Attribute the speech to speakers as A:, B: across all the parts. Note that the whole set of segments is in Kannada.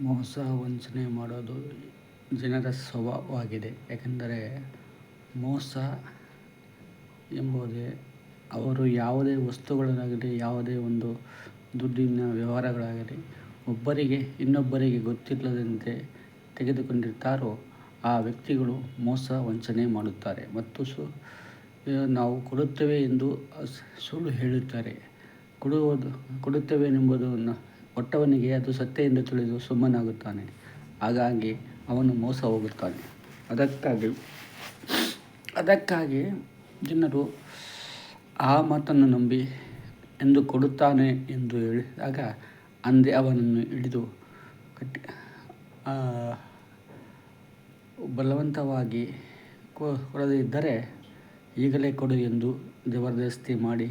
A: ಮೋಸ ವಂಚನೆ ಮಾಡೋದು ಜನರ ಸ್ವಭಾವವಾಗಿದೆ. ಯಾಕೆಂದರೆ ಮೋಸ ಎಂಬುದೇ ಅವರು ಯಾವುದೇ ವಸ್ತುಗಳನ್ನಾಗಲಿ, ಯಾವುದೇ ಒಂದು ದುಡ್ಡಿನ ವ್ಯವಹಾರಗಳಾಗಲಿ ಒಬ್ಬರಿಗೆ ಇನ್ನೊಬ್ಬರಿಗೆ ಗೊತ್ತಿಲ್ಲದಂತೆ ತೆಗೆದುಕೊಂಡಿರ್ತಾರೋ ಆ ವ್ಯಕ್ತಿಗಳು ಮೋಸ ವಂಚನೆ ಮಾಡುತ್ತಾರೆ ಮತ್ತು ನಾವು ಕೊಡುತ್ತೇವೆ ಎಂದು ಸುಳ್ಳು ಹೇಳುತ್ತಾರೆ. ಕೊಡುತ್ತೇವೆ ಎಂಬುದನ್ನು ಕೊಟ್ಟವನಿಗೆ ಅದು ಸತ್ಯ ಎಂದು ತಿಳಿದು ಸುಮ್ಮನಾಗುತ್ತಾನೆ. ಹಾಗಾಗಿ ಅವನು ಮೋಸ ಹೋಗುತ್ತಾನೆ. ಅದಕ್ಕಾಗಿ ಜನರು ಆ ಮಾತನ್ನು ನಂಬಿ ಎಂದು ಕೊಡುತ್ತಾನೆ ಎಂದು ಹೇಳಿದಾಗ ಅಂದೇ ಅವನನ್ನು ಹಿಡಿದು ಬಲವಂತವಾಗಿ ಕೊಡದೇ ಇದ್ದರೆ ಈಗಲೇ ಕೊಡು ಎಂದು ಜಬರ್ದಸ್ತಿ ಮಾಡಿ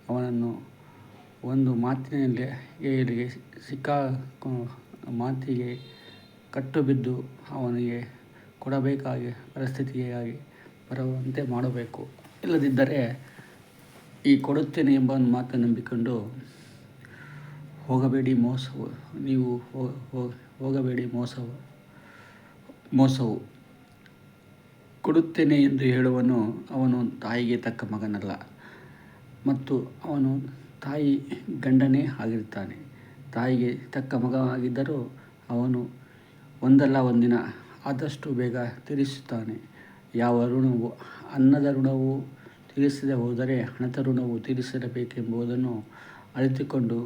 A: ಅವನನ್ನು ಒಂದು ಮಾತಿಗೆ ಮಾತಿಗೆ ಕಟ್ಟು ಬಿದ್ದು ಅವನಿಗೆ ಕೊಡಬೇಕಾಗಿ ಪರಿಸ್ಥಿತಿಯಾಗಿ ಬರುವಂತೆ ಮಾಡಬೇಕು. ಇಲ್ಲದಿದ್ದರೆ ಈ ಕೊಡುತ್ತೇನೆ ಎಂಬ ಮಾತನ್ನು ನಂಬಿಕೊಂಡು ಹೋಗಬೇಡಿ ಮೋಸವು. ಕೊಡುತ್ತೇನೆ ಎಂದು ಹೇಳುವನು ಅವನು ತಾಯಿಗೆ ತಕ್ಕ ಮಗನಲ್ಲ ಮತ್ತು ಅವನು ತಾಯಿ ಗಂಡನೇ ಆಗಿರ್ತಾನೆ. ತಾಯಿಗೆ ತಕ್ಕ ಮಗ ಆಗಿದ್ದರೂ ಅವನು ಒಂದಲ್ಲ ಒಂದಿನ ಆದಷ್ಟು ಬೇಗ ತೀರಿಸುತ್ತಾನೆ. ಯಾವ ಋಣವು ಅನ್ನದ ಋಣವು ತೀರಿಸದೆ ಹೋದರೆ ಹಣದ ಋಣವು ತೀರಿಸಲೇಬೇಕೆಂಬುದನ್ನು ಅರಿತುಕೊಂಡು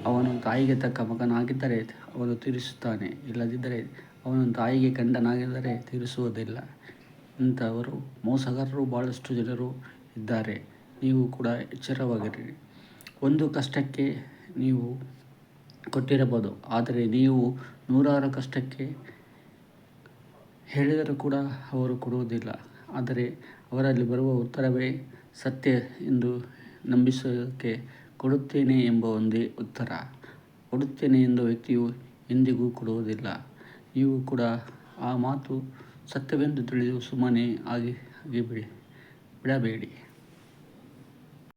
A: ಅವನು ತಾಯಿಗೆ ತಕ್ಕ ಮಗನಾಗಿದ್ದರೆ ಅವನು ತೀರಿಸುತ್ತಾನೆ. ಇಲ್ಲದಿದ್ದರೆ ಅವನು ತಾಯಿಗೆ ಗಂಡನಾಗಿದ್ದರೆ ತೀರಿಸುವುದಿಲ್ಲ. ಇಂಥವರು ಮೋಸಗಾರರು ಭಾಳಷ್ಟು ಜನರು ಇದ್ದಾರೆ. ನೀವು ಕೂಡ ಎಚ್ಚರವಾಗಿರಿ. ಒಂದು ಕಷ್ಟಕ್ಕೆ ನೀವು ಕೊಟ್ಟಿರಬಹುದು, ಆದರೆ ನೀವು ನೂರಾರು ಕಷ್ಟಕ್ಕೆ ಹೇಳಿದರೂ ಕೂಡ ಅವರು ಕೊಡುವುದಿಲ್ಲ. ಆದರೆ ಅವರಲ್ಲಿ ಬರುವ ಉತ್ತರವೇ ಸತ್ಯ ಎಂದು ನಂಬಿಸೋಕೆ ಕೊಡುತ್ತೇನೆ ಎಂಬ ಒಂದೇ ಉತ್ತರ. ಕೊಡುತ್ತೇನೆ ಎಂದ ವ್ಯಕ್ತಿಯು ಎಂದಿಗೂ ಕೊಡುವುದಿಲ್ಲ. ನೀವು ಕೂಡ ಆ ಮಾತು ಸತ್ಯವೆಂದು ತಿಳಿದು ಸುಮ್ಮನೆ ಆಗಿ ಬಿಡಬೇಡಿ.